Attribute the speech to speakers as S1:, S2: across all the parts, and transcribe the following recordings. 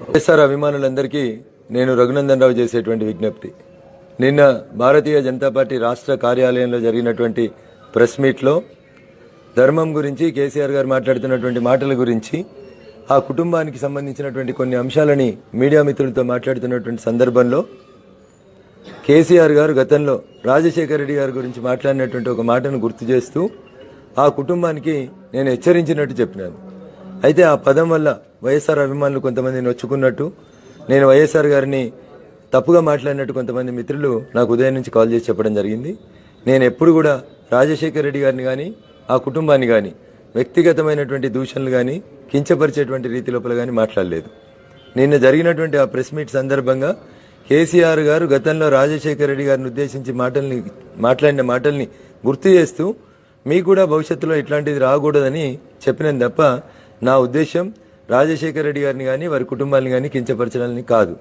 S1: వైఎస్ఆర్ అభిమానులందరికీ నేను రఘునందన్ రావు చేసేటువంటి విజ్ఞప్తి. నిన్న భారతీయ జనతా పార్టీ రాష్ట్ర కార్యాలయంలో జరిగినటువంటి ప్రెస్ మీట్లో ధర్మం గురించి కేసీఆర్ గారు మాట్లాడుతున్నటువంటి మాటల గురించి, ఆ కుటుంబానికి సంబంధించినటువంటి కొన్ని అంశాలని మీడియా మిత్రులతో మాట్లాడుతున్నటువంటి సందర్భంలో కేసీఆర్ గారు గతంలో రాజశేఖర రెడ్డి గారి గురించి మాట్లాడినటువంటి ఒక మాటను గుర్తు చేస్తూ ఆ కుటుంబానికి నేను హెచ్చరించినట్టు చెప్పినాను. అయితే ఆ పదం వల్ల వైఎస్ఆర్ అభిమానులు కొంతమంది నొచ్చుకున్నట్టు, నేను వైఎస్ఆర్ గారిని తప్పుగా మాట్లాడినట్టు కొంతమంది మిత్రులు నాకు ఉదయం నుంచి కాల్ చేసి చెప్పడం జరిగింది. నేను ఎప్పుడు కూడా రాజశేఖర రెడ్డి గారిని కానీ ఆ కుటుంబాన్ని కానీ వ్యక్తిగతమైనటువంటి దూషణలు కానీ కించపరిచేటువంటి రీతి లోపల కానీ మాట్లాడలేదు. నిన్న జరిగినటువంటి ఆ ప్రెస్ మీట్ సందర్భంగా కేసీఆర్ గారు గతంలో రాజశేఖర రెడ్డి గారిని ఉద్దేశించి మాట్లాడిన మాటల్ని గుర్తు చేస్తూ మీకు కూడా భవిష్యత్తులో ఇట్లాంటిది రాకూడదని చెప్పినది తప్ప నా ఉద్దేశం రాజశేఖర రెడ్డి గారిని కానీ వారి కుటుంబాన్ని కానీ కించపరచడాలని కాదు.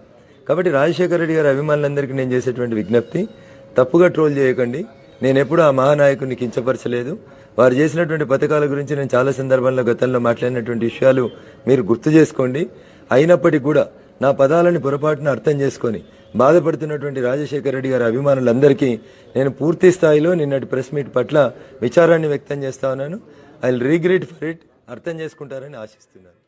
S1: కాబట్టి రాజశేఖర రెడ్డి గారి అభిమానులందరికీ నేను చేసేటువంటి విజ్ఞప్తి, తప్పుగా ట్రోల్ చేయకండి. నేను ఎప్పుడు ఆ మహానాయకుడిని కించపరచలేదు. వారు చేసినటువంటి పథకాల గురించి నేను చాలా సందర్భాల్లో గతంలో మాట్లాడినటువంటి విషయాలు మీరు గుర్తు చేసుకోండి. అయినప్పటికీ కూడా నా పదాలని పొరపాటున అర్థం చేసుకొని బాధపడుతున్నటువంటి రాజశేఖర రెడ్డి గారి అభిమానులందరికీ నేను పూర్తి స్థాయిలో నిన్నటి ప్రెస్ మీట్ పట్ల విచారాన్ని వ్యక్తం చేస్తా ఉన్నాను. I will regret for it. అర్థం చేసుకుంటారని ఆశిస్తున్నాను.